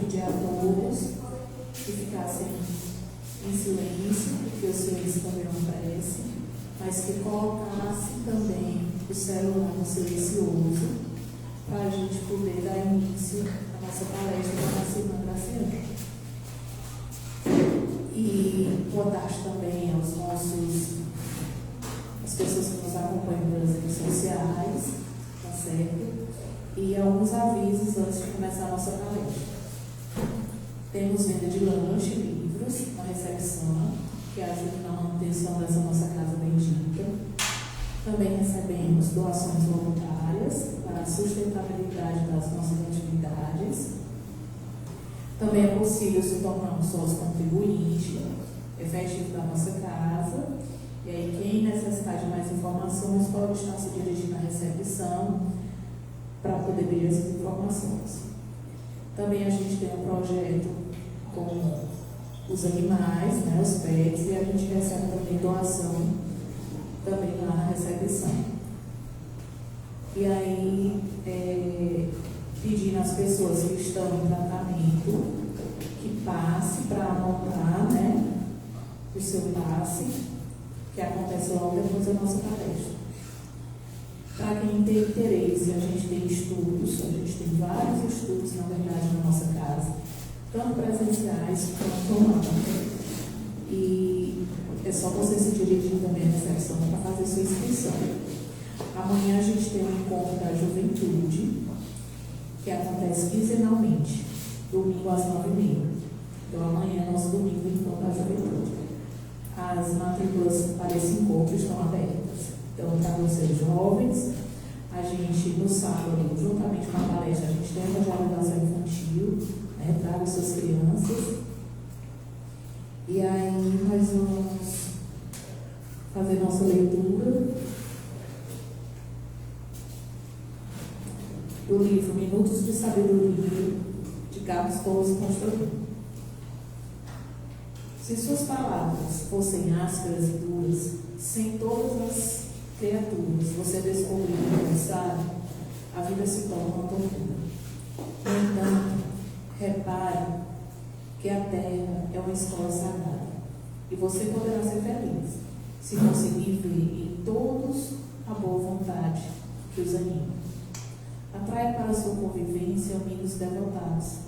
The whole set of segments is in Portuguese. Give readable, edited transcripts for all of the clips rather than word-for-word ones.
pedir a todos que ficassem em silêncio, porque os senhores também não aparecem, mas que colocassem também o celular no silencioso, para a gente poder dar início à nossa palestra da nossa irmã Graciane. E boa tarde também as pessoas que nos acompanham pelas redes sociais, tá certo? E alguns avisos antes de começar a nossa palestra. Temos venda de lanche, livros, uma recepção, que ajuda na manutenção dessa nossa casa bendita. Também recebemos doações voluntárias para a sustentabilidade das nossas atividades. Também é possível se tornar um sócio contribuinte, efetivo da nossa casa. E aí, quem necessitar de mais informações pode estar se dirigindo à recepção para poder pedir essas informações. Também a gente tem um projeto com os animais, né, os pets, e a gente recebe também doação também lá na recepção. E aí, pedindo às pessoas que estão em tratamento que passe para anotar, né, o seu passe, que acontece logo depois da nossa palestra. Para quem tem interesse, a gente tem estudos, a gente tem vários estudos, na verdade, na nossa casa, tanto presenciais quanto online. E é só você se dirigir também à recepção para fazer sua inscrição. Amanhã a gente tem um encontro da juventude, que acontece quinzenalmente, domingo às 9h30. Então amanhã é nosso domingo, encontro da juventude. As matrículas para esse encontro estão abertas. Então, para vocês jovens, a gente, no sábado, juntamente com a palestra, a gente tem a evangelização infantil, né, traga suas crianças. E aí, nós vamos fazer nossa leitura do livro Minutos de Sabedoria, de Carlos Torres Constantino. Se suas palavras fossem ásperas e duras, sem todas as criaturas você descobrir o necessário, a vida se torna uma tortura. No entanto, repare que a terra é uma escola sagrada e você poderá ser feliz se conseguir ver em todos a boa vontade que os anima. Atrai para a sua convivência amigos devotados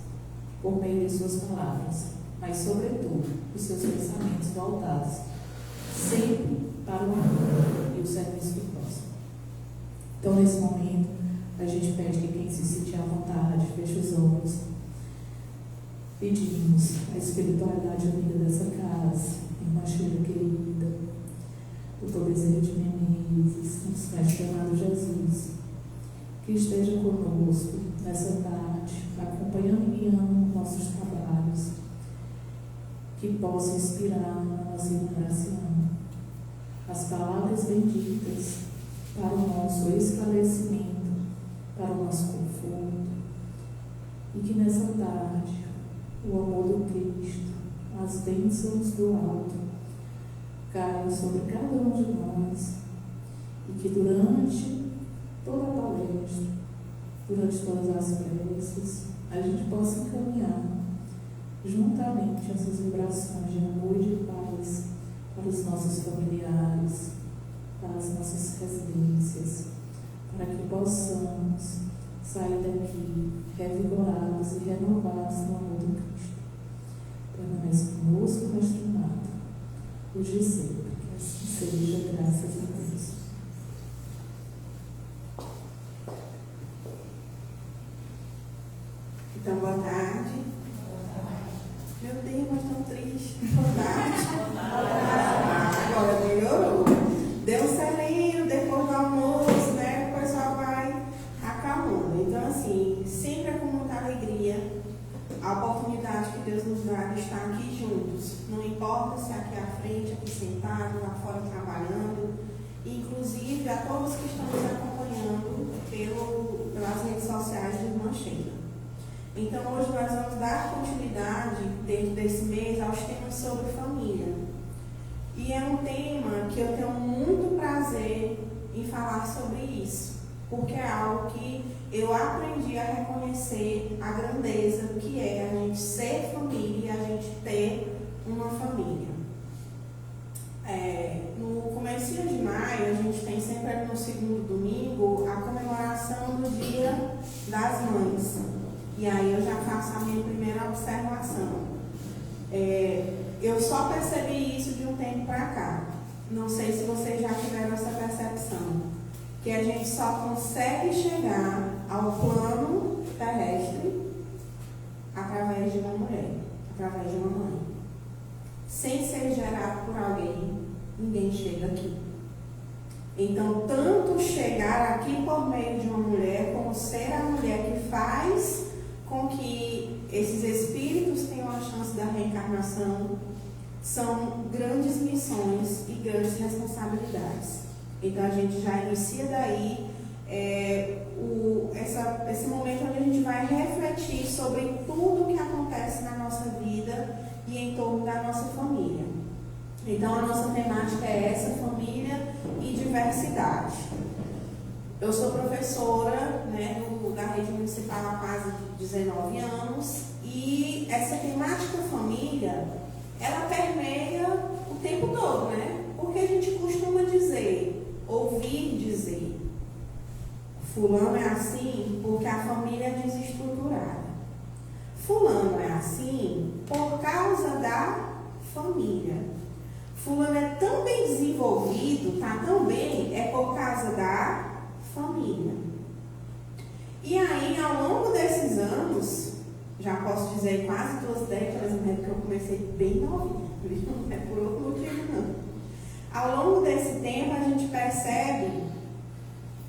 por meio de suas palavras, mas, sobretudo, os seus pensamentos voltados sempre para o amor e o serviço do próximo. Então, nesse momento, a gente pede que quem se sentir à vontade, feche os olhos. Pedimos a espiritualidade unida dessa casa, irmã Sheila querida, doutor Bezerra de Menezes, nosso mestre amado Jesus, que esteja conosco nessa tarde, acompanhando e guiando nossos trabalhos, que possa inspirar na nossa irmã Graciane as palavras benditas para o nosso esclarecimento, para o nosso conforto, e que nessa tarde o amor do Cristo, as bênçãos do alto caiam sobre cada um de nós, e que durante toda a palestra, durante todas as preces, a gente possa encaminhar juntamente essas vibrações de amor e de paz para os nossos familiares, para as nossas residências, para que possamos sair daqui revigorados e renovados no amor do Cristo. Permanece conosco, Mestre amado, o dizer, que assim seja, graças a Deus. Então, boa tarde. Meu Deus, mas tão triste. Boa tarde. Agora melhorou. Deu um selinho depois do almoço, né? O pessoal vai acalmando. Então, assim, sempre é com muita alegria a oportunidade que Deus nos dá de estar aqui juntos. Não importa se aqui à frente, aqui sentado, lá fora trabalhando. Inclusive a todos que estão nos acompanhando pelas redes sociais de Irmã Sheila. Então, hoje nós vamos dar continuidade, dentro desse mês, aos temas sobre família. E é um tema que eu tenho muito prazer em falar sobre isso, porque é algo que eu aprendi a reconhecer a grandeza que é a gente segundo domingo a comemoração do Dia das Mães. E aí eu já faço a minha primeira observação. Eu só percebi isso de um tempo para cá. Não sei se vocês já tiveram essa percepção. Que a gente só consegue chegar ao plano terrestre através de uma mulher, através de uma mãe. Sem ser gerado por alguém, ninguém chega aqui. Então, tanto chegar aqui por meio de uma mulher, como ser a mulher que faz com que esses espíritos tenham a chance da reencarnação, são grandes missões e grandes responsabilidades. Então, a gente já inicia daí esse momento onde a gente vai refletir sobre tudo o que acontece na nossa vida e em torno da nossa família. Então, a nossa temática é essa, família e diversidade. Eu sou professora, né, da rede municipal há quase 19 anos e essa temática família, ela permeia o tempo todo, né? Porque a gente costuma ouvir dizer, fulano é assim porque a família é desestruturada. Fulano é assim por causa da família. Fulano é tão bem desenvolvido, tá tão bem, é por causa da família. E aí, ao longo desses anos, já posso dizer quase 2 décadas, né, porque eu comecei bem novinha, não é por outro motivo não. Ao longo desse tempo, a gente percebe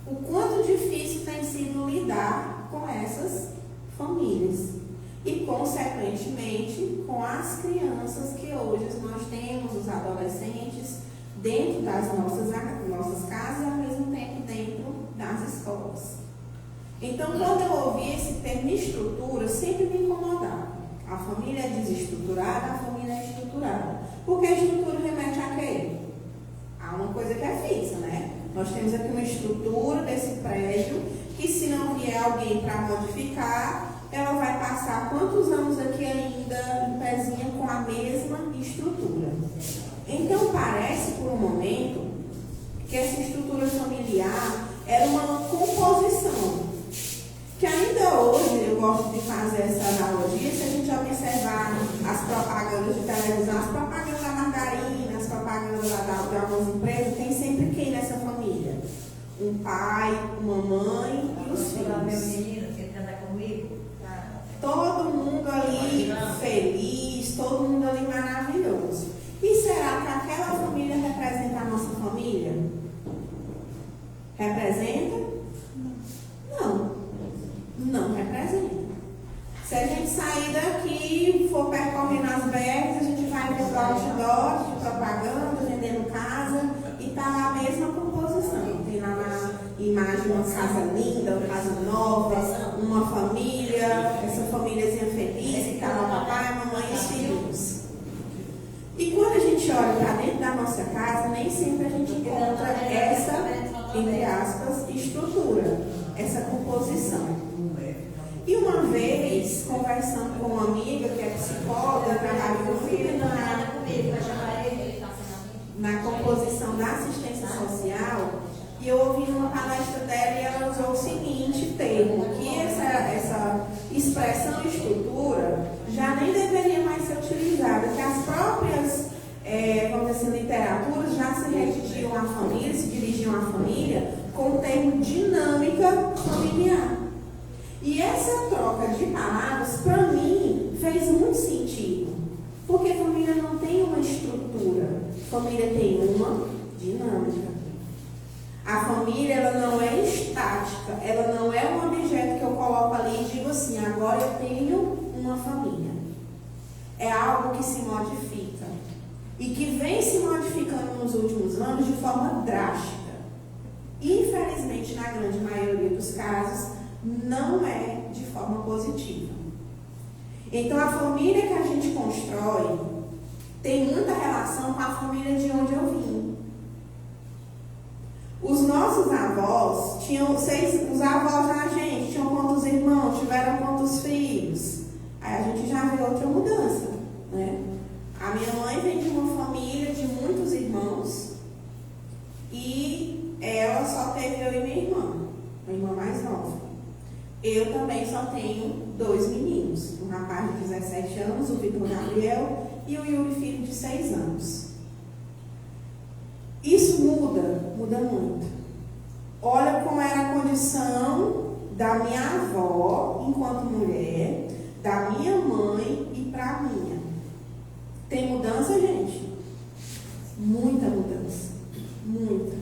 o quanto difícil tem sido lidar com essas famílias. E, consequentemente, com as crianças que hoje nós temos, os adolescentes, dentro das nossas casas e, ao mesmo tempo, dentro das escolas. Então, quando eu ouvi esse termo estrutura, sempre me incomodava. A família é desestruturada, a família é estruturada. Porque a estrutura remete a quê? A uma coisa que é fixa, né? Nós temos aqui uma estrutura desse prédio que, se não vier alguém para modificar, ela vai passar quantos anos aqui ainda em pezinha com a mesma estrutura. Então, parece por um momento que essa estrutura familiar era uma composição. Que ainda hoje, eu gosto de fazer essa analogia, se a gente observar as propagandas de televisão, as propagandas da margarina, as propagandas de algumas empresas, tem sempre quem nessa família? Um pai, uma mãe e os filhos. Todo mundo ali feliz, todo mundo ali maravilhoso. E será que aquela família representa a nossa família? Representa? Não. Não representa. Se a gente sair daqui e for percorrendo as BRs, a gente vai ver os outdoors de propaganda, vendendo casa, e está lá a mesma composição. Tem lá na imagem uma casa linda, uma casa nova, uma família, essa famíliazinha feliz, que está lá o papai, a mamãe e os filhos. E quando a gente olha para dentro da nossa casa, nem sempre a gente encontra essa, entre aspas, estrutura, essa composição. E uma vez, conversando com uma amiga que é psicóloga, trabalha comigo na composição da assistência social, e eu ouvi numa palestra dela e ela usou o seguinte termo, que essa expressão estrutura já nem deveria mais ser utilizada, que as próprias, vamos dizer, literaturas já se redigiam à família, se dirigiam à família com o termo dinâmica familiar. E essa troca de palavras, para mim, fez muito sentido. Porque família não tem uma estrutura. Família tem uma dinâmica. A família, ela não é estática. Ela não é um objeto que eu coloco ali e digo assim, agora eu tenho uma família. É algo que se modifica. E que vem se modificando nos últimos anos de forma drástica. Infelizmente, na grande maioria dos casos, não é de forma positiva. Então, a família que a gente constrói tem muita relação com a família de onde eu vim. Os nossos avós tinham os avós da gente tinham quantos irmãos, tiveram quantos filhos. Aí a gente já vê outra mudança, né? A minha mãe vem de uma família de muitos irmãos e ela só teve eu e minha irmã mais nova. Eu também só tenho 2 meninos, um rapaz de 17 anos, o Vitor Gabriel, e o Yuri, filho de 6 anos. Isso muda muito. Olha como era a condição da minha avó, enquanto mulher, da minha mãe e para a minha. Tem mudança, gente? Muita mudança. Muita.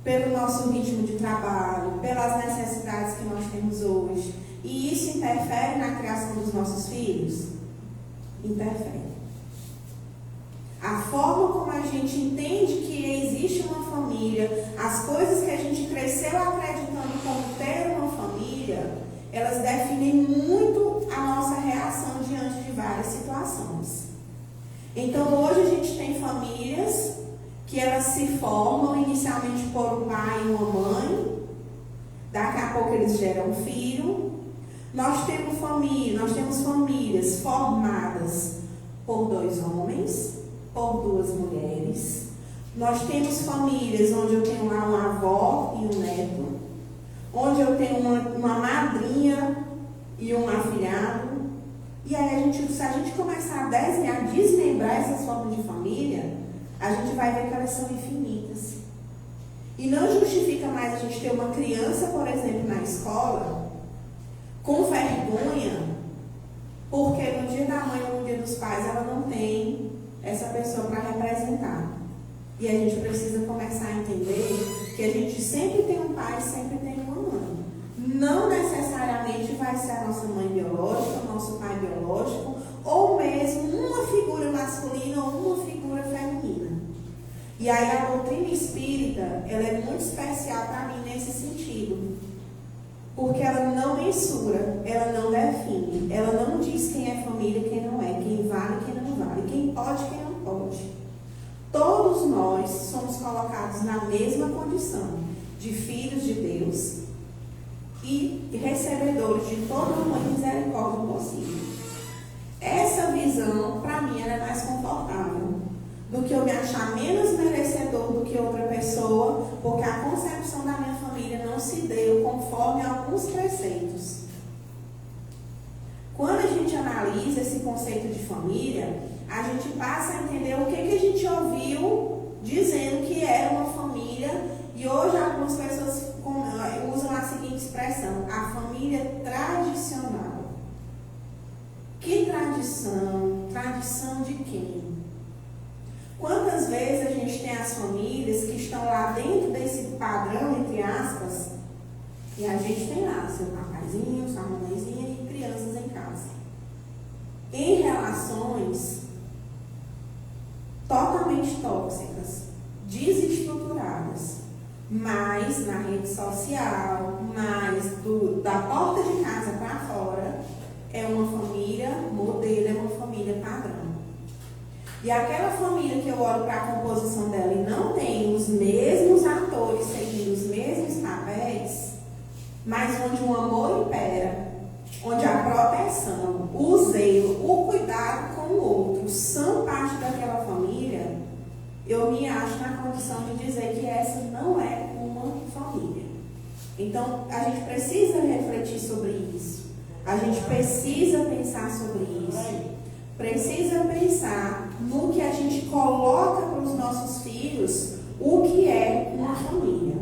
Pelo nosso ritmo de trabalho, pelas necessidades que nós temos hoje. E isso interfere na criação dos nossos filhos? Interfere. A forma como a gente entende que existe uma família, as coisas que a gente cresceu acreditando como ter uma família, elas definem muito a nossa reação diante de várias situações. Então, hoje a gente tem famílias que elas se formam inicialmente por um pai e uma mãe, daqui a pouco eles geram um filho. Nós temos famílias formadas por 2 homens, por 2 mulheres. Nós temos famílias onde eu tenho lá uma avó e um neto, onde eu tenho uma madrinha e um afilhado. E aí, se a gente começar a desmembrar essas formas de família, a gente vai ver que elas são infinitas. E não justifica mais a gente ter uma criança, por exemplo, na escola, com vergonha, porque no dia da mãe ou no dia dos pais ela não tem essa pessoa para representar. E a gente precisa começar a entender que a gente sempre tem um pai, sempre tem uma mãe. Não necessariamente vai ser a nossa mãe biológica, o nosso pai biológico, ou mesmo uma figura masculina ou uma figura feminina. E aí a doutrina espírita, ela é muito especial para mim nesse sentido. Porque ela não mensura, ela não define, ela não diz quem é família e quem não é, quem vale e quem não vale, quem pode e quem não pode. Todos nós somos colocados na mesma condição de filhos de Deus e recebedores de toda uma misericórdia possível. Essa visão, para mim, ela é mais confortável do que eu me achar menos merecedor do que outra pessoa, porque a concepção da minha família não se deu conforme alguns preceitos. Quando a gente analisa esse conceito de família, a gente passa a entender o que a gente ouviu dizendo que era uma família, e hoje algumas pessoas usam a seguinte expressão: a família tradicional. Que tradição? Tradição de quem? Quantas vezes a gente tem as famílias que estão lá dentro desse padrão, entre aspas, e a gente tem lá seu papaizinho, sua mamãezinha e crianças em casa. Em relações totalmente tóxicas, desestruturadas, mas na rede social, mas da porta de casa para fora, é uma família modelo, é uma família padrão. E aquela família que eu olho para a composição dela e não tem os mesmos atores seguindo os mesmos papéis, mas onde o amor impera, onde a proteção, o zelo, o cuidado com o outro são parte daquela família, eu me acho na condição de dizer que essa não é uma família. Então, a gente precisa refletir sobre isso. A gente precisa pensar sobre isso. Precisa pensar no que a gente coloca para os nossos filhos, o que é uma família.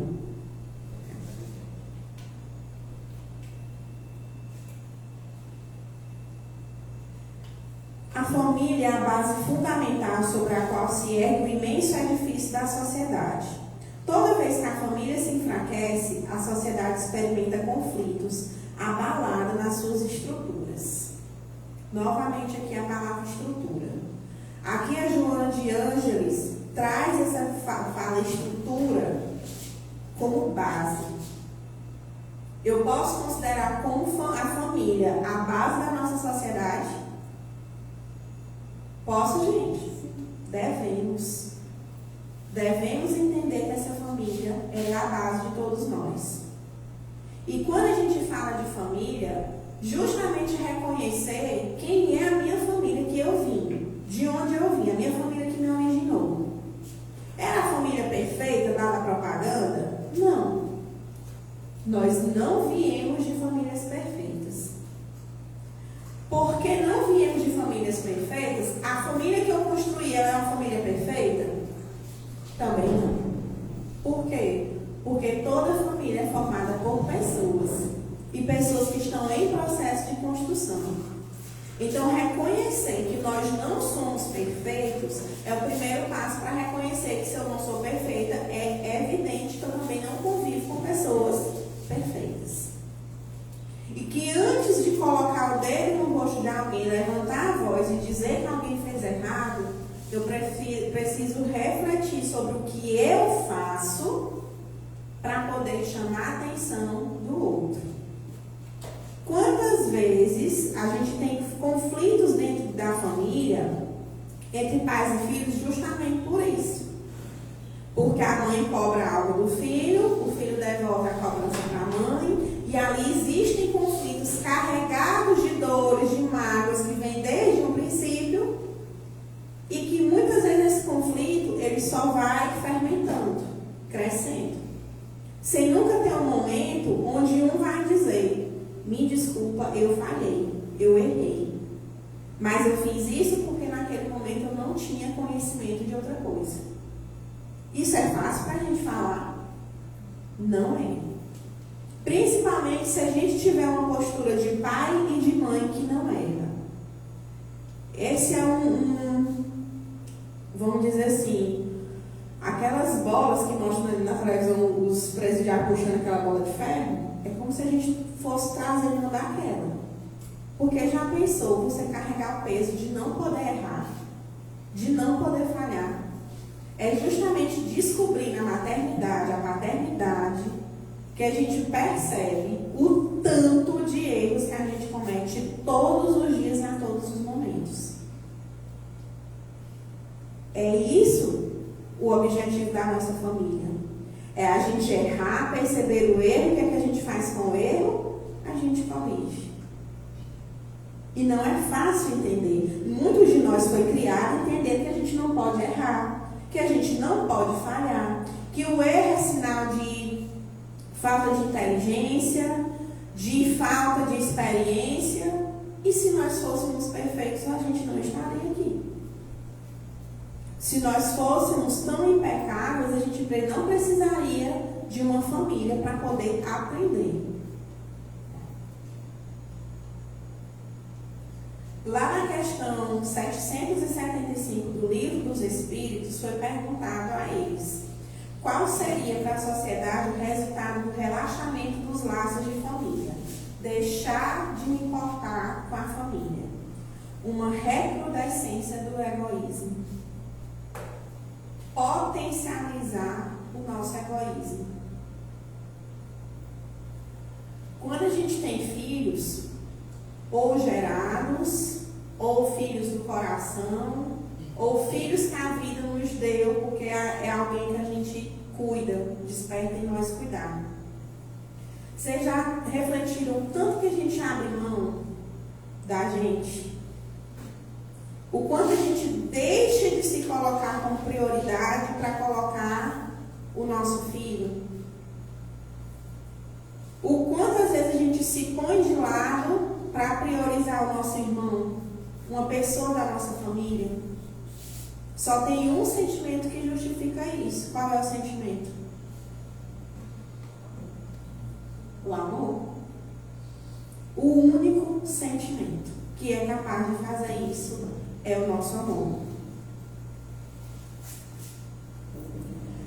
A família é a base fundamental sobre a qual se ergue o imenso edifício da sociedade. Toda vez que a família se enfraquece, a sociedade experimenta conflitos, abalada nas suas estruturas. Novamente aqui a palavra estrutura. Aqui a Joana de Ângeles traz essa fala estrutura como base. Eu posso considerar como a família a base da nossa sociedade? Posso, gente? Devemos. Devemos entender que essa família é a base de todos nós. E quando a gente fala de família, justamente reconhecer quem é a minha família que eu vim, de onde eu vim, a minha família que me originou. Era a família família perfeita, dada a propaganda? Não. Nós não viemos de famílias perfeitas. Porque não viemos de famílias perfeitas, a família que eu construí, ela é uma família perfeita? Também não. Por quê? Porque toda família é formada por pessoas. E pessoas que estão em processo de construção. Então, reconhecer que nós não somos perfeitos é o primeiro passo para reconhecer que se eu não sou perfeita, é evidente que eu também não convivo com pessoas perfeitas. E que antes de colocar o dedo no rosto de alguém, levantar a voz e dizer que alguém fez errado, eu preciso refletir sobre o que eu faço para poder chamar a atenção do outro. Quantas vezes a gente tem conflitos dentro da família, entre pais e filhos, justamente por isso? Porque a mãe cobra algo do filho, o filho devolve a cobrança para a mãe, e ali existem conflitos carregados de dores, de mágoas, que vêm desde o princípio, e que muitas vezes esse conflito ele só vai fermentando, crescendo, sem nunca ter um momento onde um vai dizer: me desculpa, eu falhei, eu errei. Mas eu fiz isso porque naquele momento eu não tinha conhecimento de outra coisa. Isso é fácil para a gente falar? Não é. Principalmente se a gente tiver uma postura de pai e de mãe que não erra. Esse é vamos dizer assim, aquelas bolas que mostram na televisão os presidiários puxando aquela bola de ferro, é como se a gente fosse trazer uma daquela. Porque já pensou você carregar o peso de não poder errar, de não poder falhar? É justamente descobrir na maternidade, a paternidade, que a gente percebe o tanto de erros que a gente comete todos os dias, a todos os momentos. É isso o objetivo da nossa família. É a gente errar, perceber o erro, o que é que a gente faz com o erro? A gente corrige. E não é fácil entender. Muitos de nós foi criado a entender que a gente não pode errar, que a gente não pode falhar, que o erro é sinal de falta de inteligência, de falta de experiência. E se nós fôssemos perfeitos, a gente não estaria aqui. Se nós fôssemos tão impecáveis, a gente não precisaria de uma família para poder aprender. Lá na questão 775 do Livro dos Espíritos, foi perguntado a eles: qual seria para a sociedade o resultado do relaxamento dos laços de família? Deixar de me importar com a família. Uma recrudescência do egoísmo. Potencializar o nosso egoísmo. Quando a gente tem filhos, ou gerados, ou filhos do coração, ou filhos que a vida nos deu, porque é alguém que a gente cuida, desperta em nós cuidar. Vocês já refletiram tanto que a gente abre mão da gente? O quanto a gente deixa de se colocar como prioridade para colocar o nosso filho? O quanto às vezes a gente se põe de lado para priorizar o nosso irmão, uma pessoa da nossa família? Só tem um sentimento que justifica isso. Qual é o sentimento? O amor. O único sentimento que é capaz de fazer isso é o nosso amor.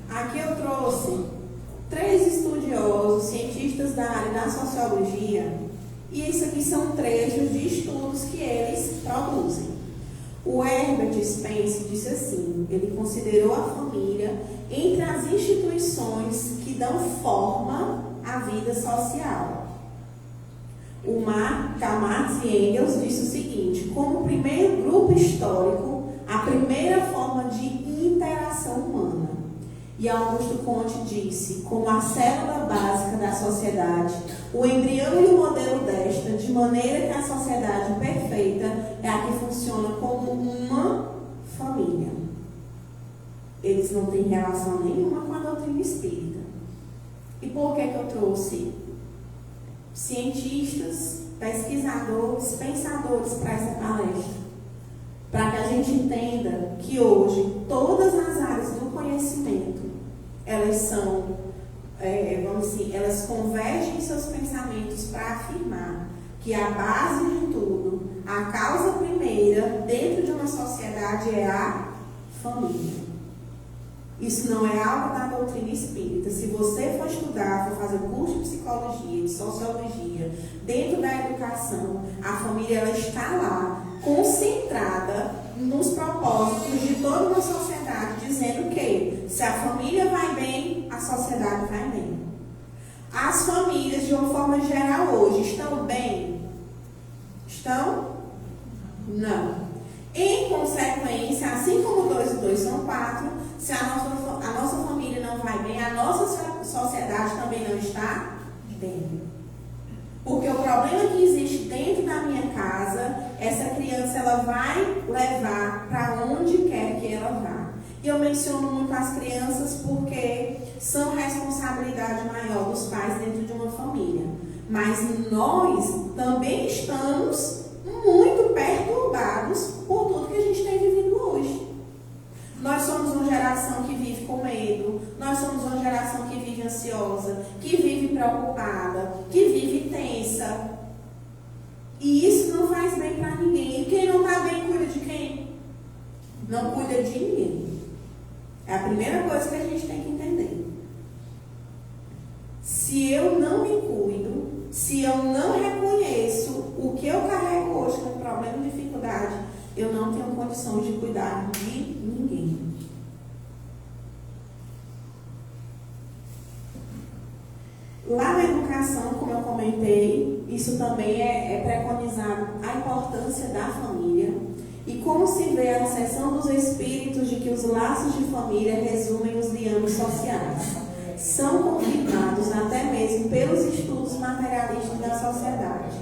Aqui eu trouxe 3 estudiosos, cientistas da área da sociologia, e isso aqui são trechos de estudos que eles produzem. O Herbert Spencer disse assim: ele considerou a família entre as instituições que dão forma à vida social. O Marx e Engels disse o seguinte: como primeiro grupo histórico, a primeira forma de interação humana. E Augusto Conte disse: como a célula básica da sociedade, o embrião e o modelo desta, de maneira que a sociedade perfeita é a que funciona como uma família. eles não têm relação nenhuma com a doutrina espírita. E por que eu trouxe cientistas, pesquisadores, pensadores para essa palestra? Para que a gente entenda que hoje todas as áreas do conhecimento, elas são, vamos dizer, elas convergem em seus pensamentos para afirmar que a base de tudo, a causa primeira dentro de uma sociedade é a família. Isso não é algo da doutrina espírita. Se você for estudar, for fazer curso de psicologia, de sociologia, dentro da educação, a família ela está lá, concentrada nos propósitos de toda uma sociedade, dizendo que se a família vai bem, a sociedade vai bem. As famílias, de uma forma geral, hoje, estão bem? Estão? Não. Em consequência, assim como 2 e 2 são 4, se a nossa família não vai bem, a nossa sociedade também não está bem. Porque o problema que existe dentro da minha casa, essa criança ela vai levar para onde quer que ela vá. E eu menciono muito as crianças porque são responsabilidade maior dos pais dentro de uma família. Mas nós também estamos muito perturbados por tudo que a gente tem vivido hoje. Nós somos uma geração que vive com medo, nós somos uma geração que vive ansiosa, que vive preocupada, que vive tensa. E isso não faz bem para ninguém. E quem não está bem cuida de quem? Não cuida de ninguém. É a primeira coisa que a gente tem que entender. Se eu não me cuido, se eu não reconheço o que eu carrego hoje como problema e dificuldade, eu não tenho condições de cuidar de ninguém. Lá na educação, como eu comentei, isso também é preconizado, a importância da família e como se vê a seção dos espíritos de que os laços de família resumem os liames sociais. São confirmados até mesmo pelos estudos materialistas da sociedade.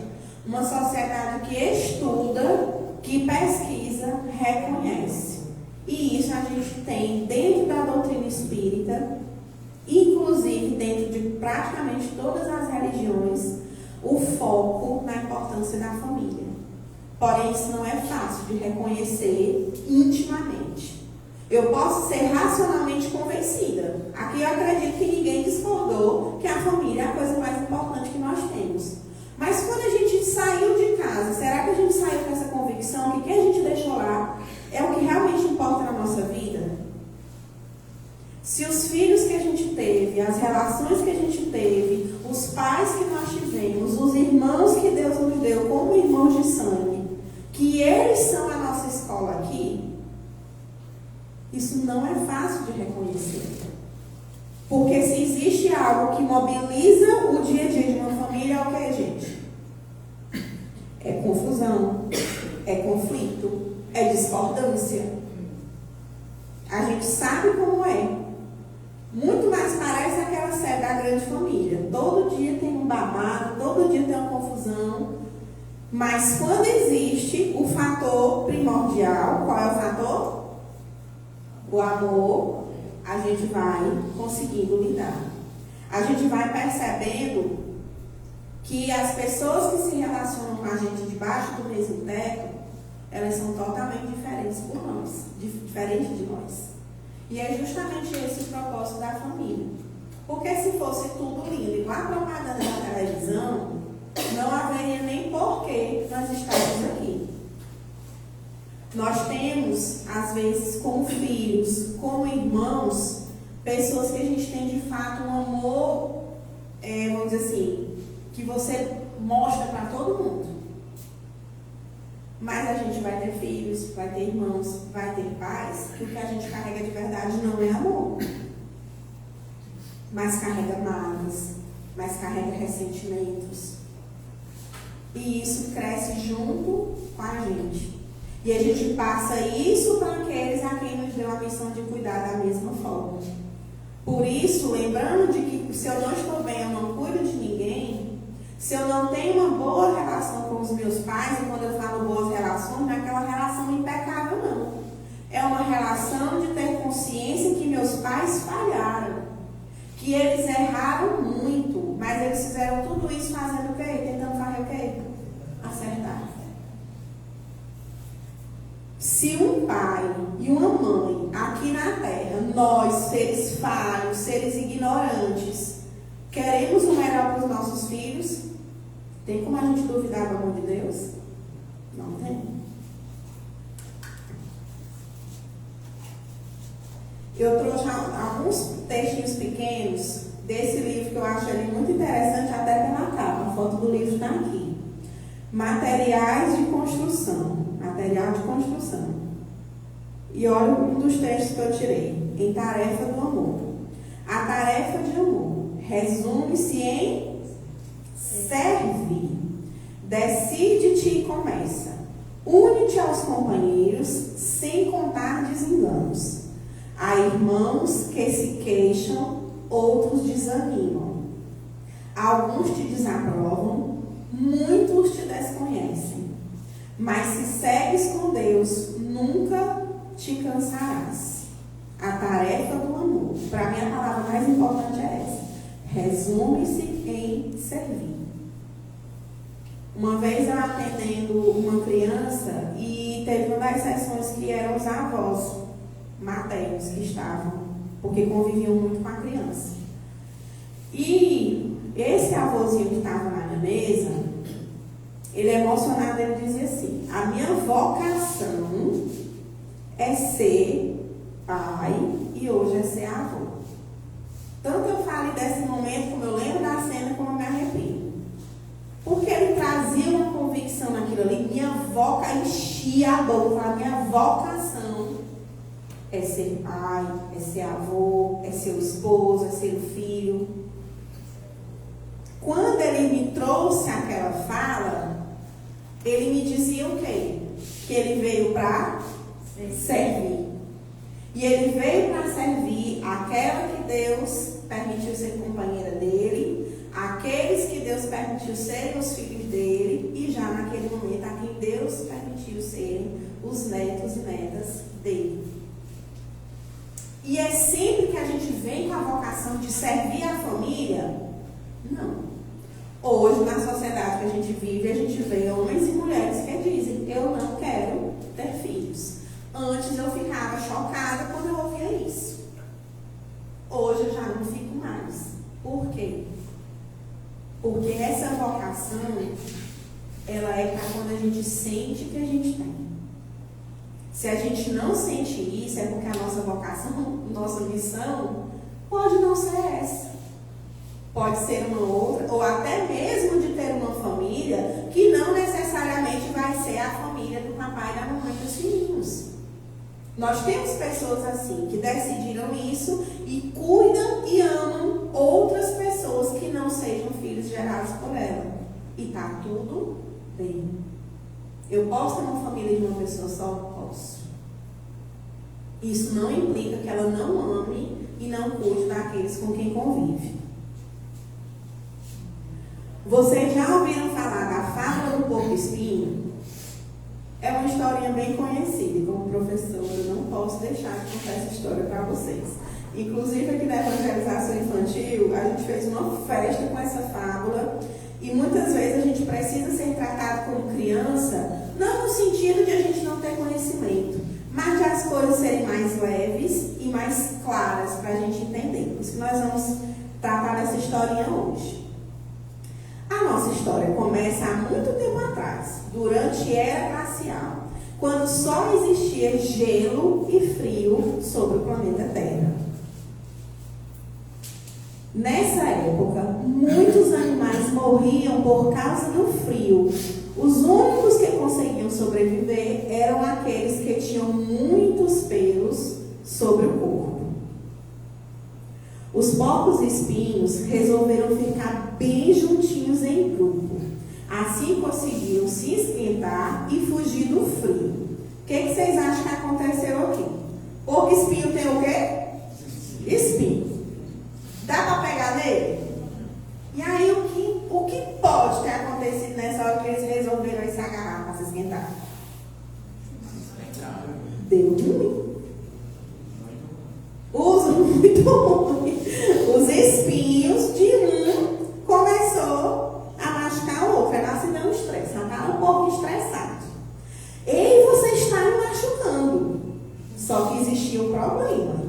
Uma sociedade que estuda, que pesquisa, reconhece. E isso a gente tem dentro da doutrina espírita, inclusive dentro de praticamente todas as religiões, o foco na importância da família. Porém, isso não é fácil de reconhecer intimamente. Eu posso ser racionalmente convencida. Aqui eu acredito que ninguém discordou que a família é a coisa mais importante que nós temos. Mas quando a gente saiu de casa, será que a gente saiu com essa convicção que o que a gente deixou lá é o que realmente importa na nossa vida? Se os filhos que a gente teve, as relações que a gente teve, os pais que nós tivemos, os irmãos que Deus nos deu como irmãos de sangue, que eles são a nossa escola aqui, isso não é fácil de reconhecer. Porque se existe algo que mobiliza o dia a dia de uma família, é o que, gente? É confusão, é conflito, é discordância. A gente sabe como é. Muito mais parece aquela série da Grande Família. Todo dia tem um babado, todo dia tem uma confusão. Mas quando existe o fator primordial, qual é o fator? O amor, a gente vai conseguindo lidar. A gente vai percebendo que as pessoas que se relacionam com a gente debaixo do mesmo teto, elas são totalmente diferentes por nós, diferentes de nós. E é justamente esse o propósito da família. Porque se fosse tudo lindo, igual a propaganda da televisão, não haveria nem porquê nós estarmos aqui. Nós temos, às vezes, como filhos, como irmãos, pessoas que a gente tem de fato um amor, vamos dizer assim, que você mostra para todo mundo. Mas a gente vai ter filhos, vai ter irmãos, vai ter pais, que o que a gente carrega de verdade não é amor. Mas carrega mágoas, mas carrega ressentimentos. E isso cresce junto com a gente. E a gente passa isso para aqueles a quem nos deu a missão de cuidar da mesma forma. Por isso, lembrando de que se eu não estou bem, eu não cuido de ninguém. Se eu não tenho uma boa relação com os meus pais, e quando eu falo boas relações, não é aquela relação impecável, não. É uma relação de ter consciência que pais falharam, que eles erraram muito, mas eles fizeram tudo isso fazendo o quê? Tentando fazer o quê? Acertar. Se um pai e uma mãe aqui na terra, nós, seres falhos, seres ignorantes, queremos o melhor para os nossos filhos, tem como a gente duvidar do amor de Deus? Não tem. Eu trouxe alguns textinhos pequenos desse livro que eu acho ele muito interessante, até pela capa. A foto do livro está aqui. Materiais de construção. Material de construção. E olha um dos textos que eu tirei. Em tarefa do amor. A tarefa de amor resume-se em servir. Decide-te e começa. Une-te aos companheiros sem contar desenganos. Há irmãos que se queixam, outros desanimam. Alguns te desaprovam, muitos te desconhecem. Mas se segues com Deus, nunca te cansarás. A tarefa do amor, para mim a palavra mais importante é essa. Resume-se em servir. Uma vez eu atendendo uma criança e teve uma das sessões que eram os avós maternos que estavam, porque conviviam muito com a criança. E esse avôzinho que estava lá na mesa, ele emocionado, ele dizia assim: a minha vocação é ser pai e hoje é ser avô. Tanto eu falei desse momento, como eu lembro da cena, como eu me arrepio. Porque ele trazia uma convicção naquilo ali. Minha vocação, enchia a boca, a minha vocação é ser pai, é ser avô, é ser o esposo, é ser o filho. Quando ele me trouxe aquela fala, ele me dizia o quê? Que ele veio para servir. E ele veio para servir aquela que Deus permitiu ser companheira dele, aqueles que Deus permitiu serem os filhos dele, e já naquele momento a quem Deus permitiu serem os netos e netas dele. E é sempre que a gente vem com a vocação de servir a família? Não. Hoje, na sociedade que a gente vive, a gente vê homens e mulheres que dizem: eu não quero ter filhos. Antes eu ficava chocada quando eu ouvia isso. Hoje eu já não fico mais. Por quê? Porque essa vocação, ela é para quando a gente sente que a gente tem. Se a gente não sente isso, é porque a nossa vocação, nossa missão, pode não ser essa. Pode ser uma outra, ou até mesmo de ter uma família que não necessariamente vai ser a família do papai, da mamãe e dos filhinhos. Nós temos pessoas assim, que decidiram isso e cuidam e amam outras pessoas que não sejam filhos gerados por ela. E tá tudo bem. Eu posso ter uma família de uma pessoa só? Posso. Isso não implica que ela não ame e não cuide daqueles com quem convive. Vocês já ouviram falar da fábula do porco-espinho? É uma historinha bem conhecida, e como professora eu não posso deixar de contar essa história para vocês. Inclusive aqui na evangelização infantil, a gente fez uma festa com essa fábula, e muitas vezes a gente precisa ser tratado como criança, não no sentido de a gente não ter conhecimento, mas de as coisas serem mais leves e mais claras para a gente entender. Por isso que nós vamos tratar dessa historinha hoje. A nossa história começa há muito tempo atrás, durante a Era Glacial, quando só existia gelo e frio sobre o planeta Terra. Nessa época, muitos animais morriam por causa do frio. Os únicos que conseguiam sobreviver eram aqueles que tinham muitos pelos sobre o corpo. Os porcos-espinhos resolveram ficar bem juntinhos em grupo. Assim conseguiram se esquentar e fugir do frio. O que vocês acham que aconteceu aqui? Porco-espinho tem o quê? Espinho. Dá para pegar nele? E aí o que pode ter acontecido nessa hora que eles resolveram se agarrar para se esquentar? Deu ruim. Uso muito foi. Os espinhos de um começou a machucar o outro. É nascido um estresse. Ela está um pouco estressado. E você está me machucando. Só que existia um problema.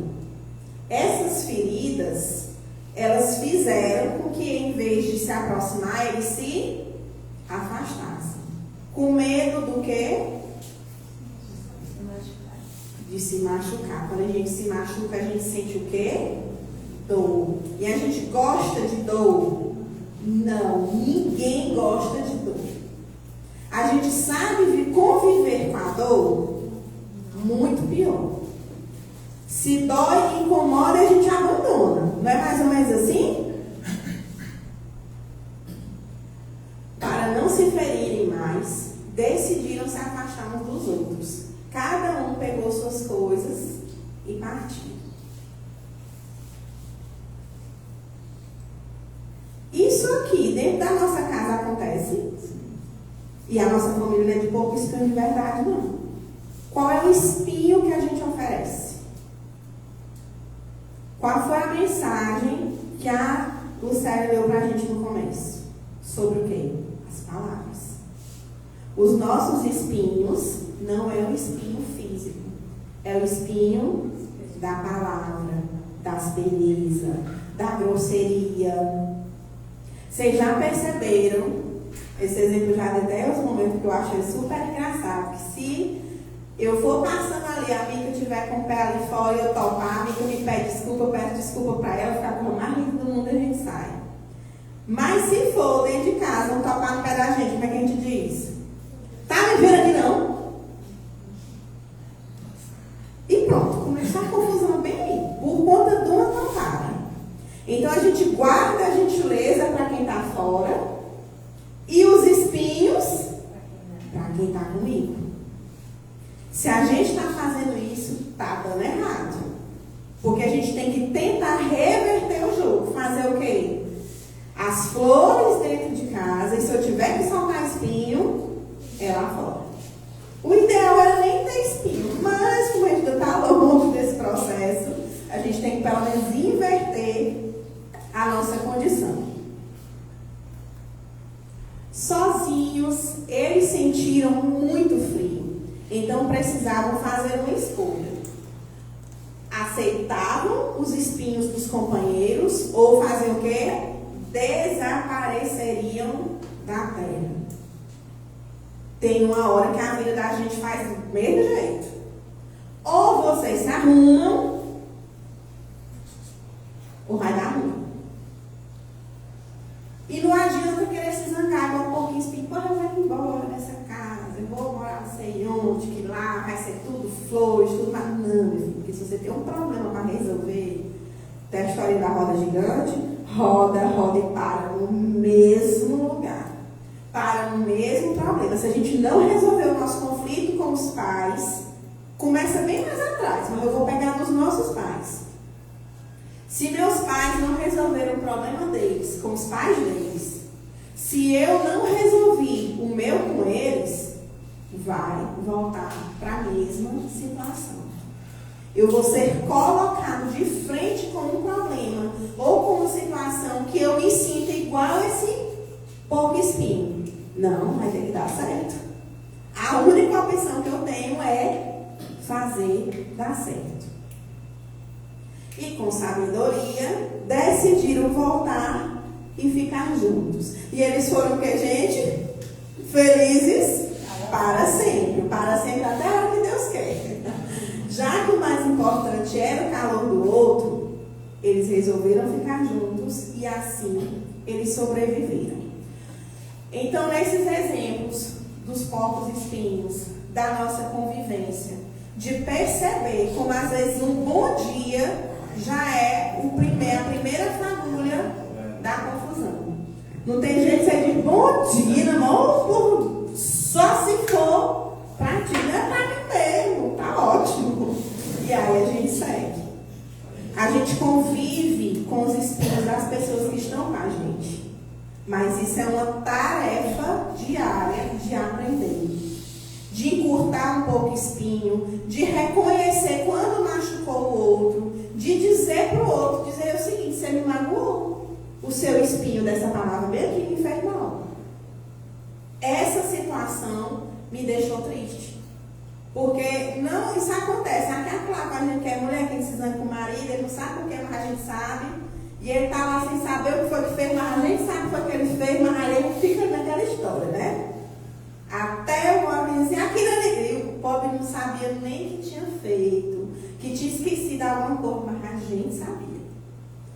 Essas feridas, elas fizeram com que, em vez de se aproximar, eles se afastassem. Com medo do quê? De se machucar. Quando a gente se machuca, a gente sente o quê? Dor. E a gente gosta de dor? Não, ninguém gosta de dor. A gente sabe conviver com a dor? Muito pior. Se dói e incomoda, a gente abandona. Não é mais ou menos assim? Para não se ferirem mais, decidiram se afastar uns dos outros. Cada um pegou suas coisas e partiu. Isso aqui, dentro da nossa casa, acontece. E a nossa família não é de pouco espinho de verdade, não. Qual é o espinho que a gente oferece? Qual foi a mensagem que a Lucélia deu para a gente no começo? Sobre o quê? As palavras. Os nossos espinhos não é o espinho físico. É o espinho da palavra, da aspereza, da grosseria. Vocês já perceberam? Esse exemplo já deu até os momentos que eu achei super engraçado. Que se eu for passando ali, a amiga estiver com o pé ali fora e eu topar, a amiga me pede desculpa, eu peço desculpa para ela, ficar com o mais lindo do mundo e a gente sai. Mas se for dentro de casa, não topar no pé da gente, como é que a gente diz? Tá me vendo aqui não? E pronto, começou a confusão bem aí, por conta de uma topada. Então a gente guarda a gentileza para quem está fora e os espinhos para quem está comigo. Se a gente está fazendo isso, está dando errado. Porque a gente tem que tentar reverter o jogo. Fazer o quê? As flores dentro de casa, e se eu tiver que soltar espinho, é lá fora. O ideal era nem ter espinho, mas como a gente está longe desse processo, a gente tem que pelo menos inverter a nossa condição. Sozinhos, eles sentiram muito frio. Então precisavam fazer uma escolha. Aceitavam os espinhos dos companheiros ou faziam o quê? Desapareceriam da terra. Tem uma hora que a vida da gente faz do mesmo jeito. Ou vocês se arrumam, ou vai dar ruim. E não adianta querer se zangar igual um pouquinho espinho. Pô, eu vou embora dessa casa, eu vou morar não sei onde, que lá vai ser tudo flores, tudo mais. Não, meu filho, porque se você tem um problema para resolver, tem a história da roda gigante, roda e para no mesmo lugar. Para no mesmo problema. Se a gente não resolver o nosso conflito com os pais, começa bem mais atrás, mas eu vou pegar nos nossos pais. Se meus pais não resolveram o problema deles com os pais deles, se eu não resolvi o meu com eles, vai voltar para a mesma situação. Eu vou ser colocado de frente com um problema ou com uma situação que eu me sinta igual a esse pouco espinho. Não, vai ter que dar certo. A única opção que eu tenho é fazer dar certo. E com sabedoria, decidiram voltar e ficar juntos. E eles foram o que, gente? Felizes para sempre. Para sempre até a hora que Deus quer. Já que o mais importante era o calor do outro, eles resolveram ficar juntos e assim eles sobreviveram. Então, nesses exemplos dos porcos espinhos, da nossa convivência, de perceber como às vezes um bom dia já é a primeira fagulha da confusão. Não tem jeito de ser de bom dia, não, só se for pra ti, não é pra mim mesmo, tá ótimo. E aí a gente segue. A gente convive com os espinhos das pessoas que estão com a gente. Mas isso é uma tarefa diária de aprender. De encurtar um pouco o espinho, de reconhecer quando machucou o outro, de de dizer para o outro, dizer o seguinte: você me magoou, o seu espinho dessa palavra bem aqui me fez mal. Essa situação me deixou triste. Porque não, isso acontece. Aqui é claro, quando a gente quer mulher que precisa com o marido, ele não sabe por que, mas a gente sabe. E ele está lá sem saber o que foi que fez, mas a gente sabe o que foi que ele fez, mas aí ele fica naquela história, né? Até o homem dizer aquilo ali, o pobre não sabia nem que tinha feito, que tinha esquecido alguma coisa, mas a gente sabia.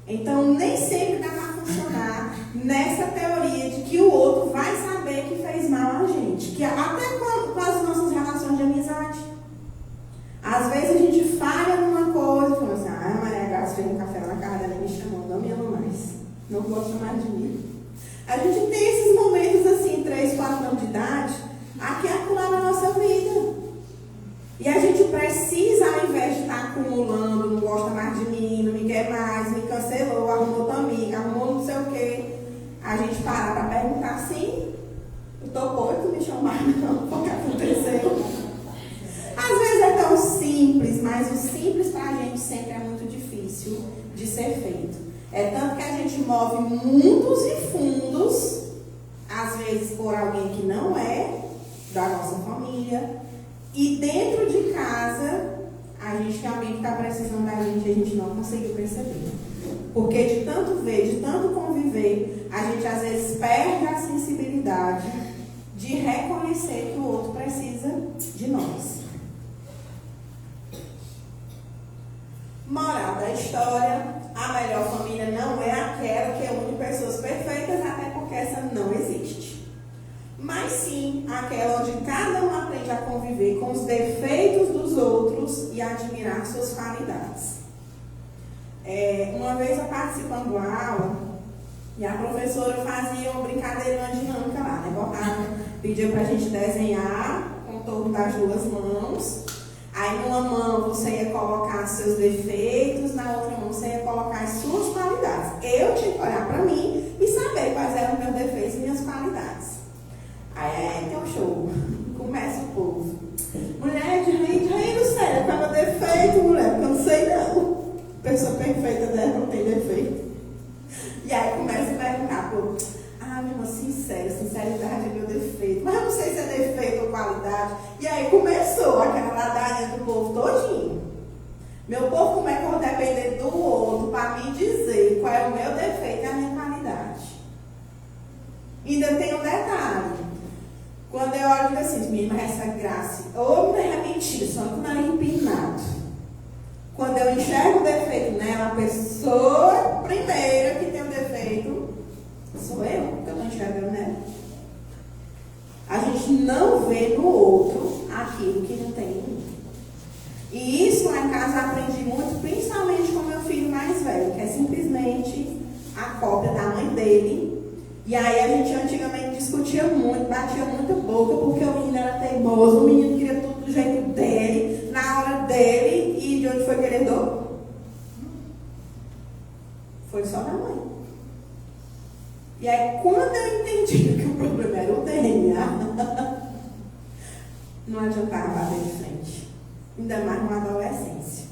Então, nem sempre dá para funcionar nessa teoria de que o outro vai saber que fez mal a gente. Que até com as nossas relações de amizade. Às vezes a gente falha numa coisa, fala assim: a Maria Graça fez um café na casa dela e me chamou, não me ama mais, não gosta mais de mim. A gente tem esses momentos assim, 3, 4 anos de idade, aqui e acolá na nossa vida. E a gente precisa, ao invés de estar acumulando, não gosta mais de mim, não me quer mais, me cancelou, arrumou outra amiga, arrumou não sei o quê, a gente parar para perguntar assim: eu tô boa, tu me chamaram, não, o que aconteceu? Às vezes é tão simples, mas o simples para a gente sempre é muito difícil de ser feito. É tanto que a gente move mundos e fundos, às vezes por alguém que não é da nossa família, e dentro de casa, a gente tem alguém que está precisando da gente e a gente não conseguiu perceber. Porque de tanto ver, de tanto conviver, a gente às vezes perde a sensibilidade de reconhecer que o outro precisa de nós. Moral da história: a melhor família não é aquela que une pessoas perfeitas, até porque essa não existe. Mas sim aquela onde cada um aprende a conviver com os defeitos dos outros e admirar suas qualidades. Uma vez eu participando da aula, e a professora fazia uma brincadeira, uma dinâmica lá, né? Pedia pra gente desenhar o contorno das duas mãos. Aí numa mão você ia colocar seus defeitos, na outra mão você ia colocar as suas qualidades. Eu tinha que olhar para mim e saber quais eram meus defeitos e minhas qualidades. Aí tem um show. Começa o povo: mulher, de rir do céu, qual é o defeito, mulher? Porque eu não sei não. Pessoa perfeita dela não tem defeito. E aí começa a perguntar: pô, minha irmã, sinceridade é meu defeito. Mas eu não sei se é defeito ou qualidade. E aí começou aquela ladainha do povo todinho. Meu povo começou a depender do outro para me dizer qual é o meu defeito e a minha qualidade. Ainda tem um detalhe. Quando eu olho e digo assim: menina, essa graça, ou não é mentira, só que não é empinado. Quando eu enxergo o defeito nela, a pessoa primeira que tem o defeito sou eu, porque eu não enxergo nela. A gente não vê no outro aquilo que não tem em mim. E isso lá em casa eu aprendi muito, principalmente com meu filho mais velho, que é simplesmente a cópia da mãe dele. E aí a gente antigamente discutia muito, batia muita boca, porque o menino era teimoso, o menino queria tudo do jeito dele, na hora dele, e de onde foi que ele herdou? Foi só da mãe. E aí, quando eu entendi que o problema era o DNA, não adiantava bater de frente. Ainda mais numa adolescência.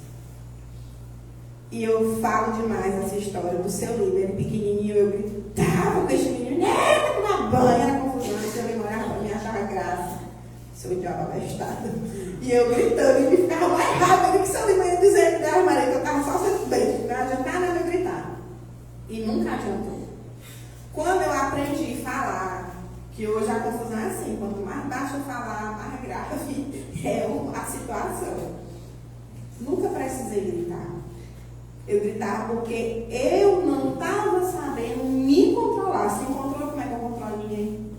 E eu falo demais essa história do seu livro. Ele pequenininho, eu gritava com esse menino: vai tomar banho, era confusão. Se eu me olhava pra mim, achava graça. Seu idiota abestado. E eu gritando, e me ficava mais rápido que seu livro ia dizer: Maria, que eu estava só sendo bem. Não adiantava nada eu gritar. E nunca adiantou. Quando eu aprendi a falar, que hoje a confusão é assim: quanto mais baixo eu falar, mais grave é a situação. Nunca precisei gritar. Eu gritava porque eu não estava sabendo me controlar. Se controla, como é que eu controlo ninguém?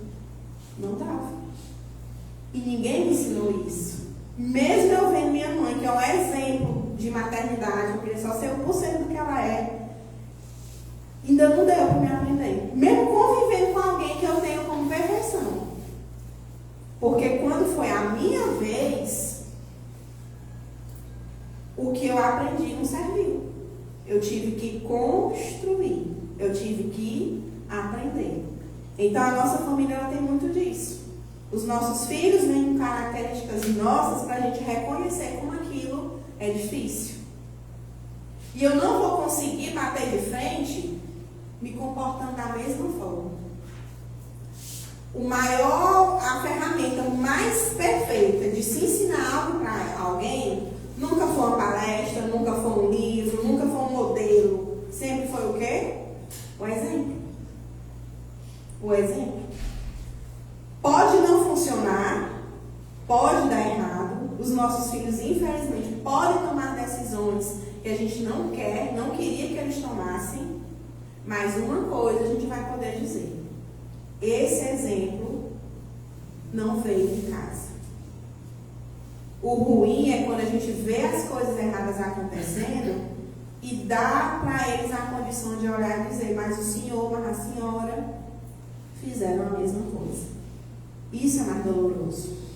Não estava. E ninguém me ensinou isso. Mesmo eu vendo minha mãe, que é um exemplo de maternidade, eu queria só ser 1% do que ela é, ainda não deu para me aprender. Mesmo convivendo com alguém que eu tenho como perfeição. Porque quando foi a minha vez, o que eu aprendi não serviu. Eu tive que construir. Eu tive que aprender. Então a nossa família ela tem muito disso. Os nossos filhos vêm com características nossas para a gente reconhecer como aquilo é difícil. e eu não vou conseguir bater de frente me comportando da mesma forma. A ferramenta mais perfeita de se ensinar algo para alguém nunca foi uma palestra, nunca foi um livro, nunca foi um modelo. Sempre foi o quê? O exemplo. O exemplo. Pode não funcionar, pode dar errado. Os nossos filhos, infelizmente, podem tomar decisões que a gente não quer, não queria que eles tomassem. Mas uma coisa a gente vai poder dizer: esse exemplo não veio de casa. O ruim é quando a gente vê as coisas erradas acontecendo e dá para eles a condição de olhar e dizer: mas o senhor, mas a senhora fizeram a mesma coisa. Isso é mais doloroso.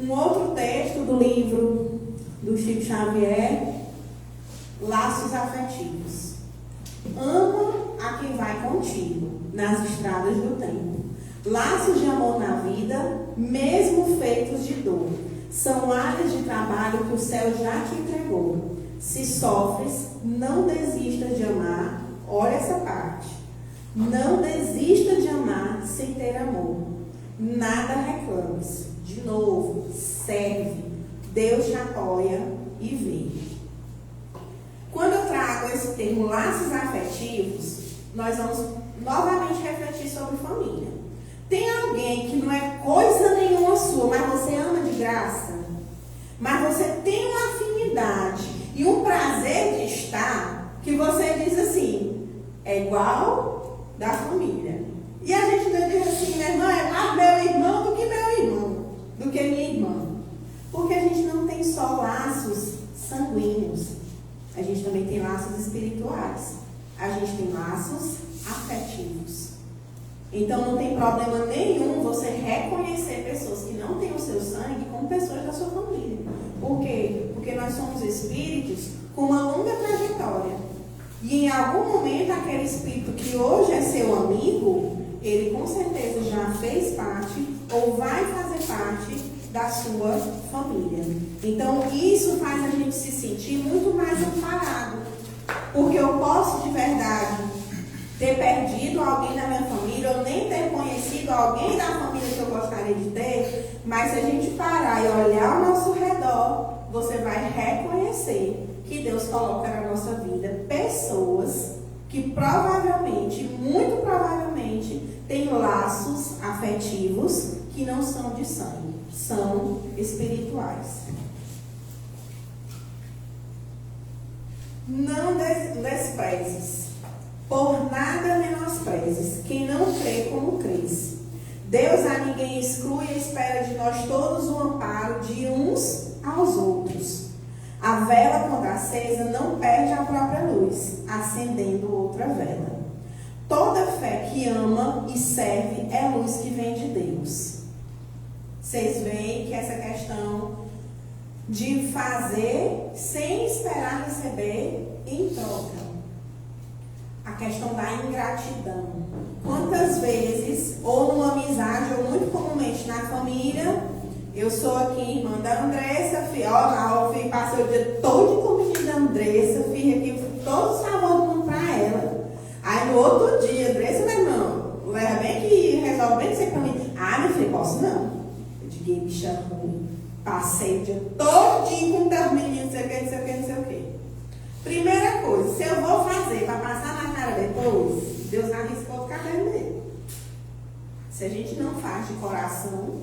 Um outro texto do livro do Chico Xavier, Laços Afetivos. Ama a quem vai contigo nas estradas do tempo. Laços de amor na vida, mesmo feitos de dor. São áreas de trabalho que o céu já te entregou. Se sofres, não desista de amar. Olha essa parte. Não desista de amar sem ter amor. Nada reclames. De novo, serve. Deus te apoia e vê. Quando eu trago esse termo laços afetivos, nós vamos novamente refletir sobre família. Tem alguém que não é coisa nenhuma sua, mas você ama de graça? Mas você tem uma afinidade e um prazer de estar, que você diz assim, é igual da família. E a gente não diz assim, minha irmã, é mais meu irmão do que meu irmão, do que minha irmã. Porque a gente não tem só laços sanguíneos, a gente também tem laços espirituais, a gente tem laços afetivos. Então não tem problema nenhum você reconhecer pessoas que não têm o seu sangue como pessoas da sua família. Por quê? Porque nós somos espíritos com uma longa trajetória. E em algum momento aquele espírito que hoje é seu amigo, ele com certeza já fez parte ou vai fazer parte da sua família. Então isso faz a gente se sentir muito mais amparado. Porque eu posso de verdade ter perdido alguém da minha família, ou nem ter conhecido alguém da família que eu gostaria de ter, mas se a gente parar e olhar ao nosso redor, você vai reconhecer que Deus coloca na nossa vida pessoas que provavelmente, muito provavelmente, têm laços afetivos que não são de sangue, são espirituais. Não desprezes, por nada menosprezes quem não crê como crês. Deus a ninguém exclui e espera de nós todos o amparo de uns aos outros. A vela, quando acesa, não perde a própria luz, acendendo outra vela. Toda fé que ama e serve é luz que vem de Deus. Vocês veem que essa questão de fazer sem esperar receber em troca. A questão da ingratidão. Quantas vezes, ou numa amizade, ou muito comumente na família, eu sou aqui irmã da Andressa, passei o dia todo com o menino da Andressa, fiz aqui todos os favores do mundo para ela. Aí no outro dia, Andressa, meu irmão, leva bem que resolve bem dizer para mim, meu filho, posso não. Eu digo, bicha ruim. Passei o dia todinho com os meninos, não sei o que, não sei o que, não sei o que. Primeira coisa, se eu vou fazer para passar na cara depois, Deus arriscou o cabelo dele. Se a gente não faz de coração,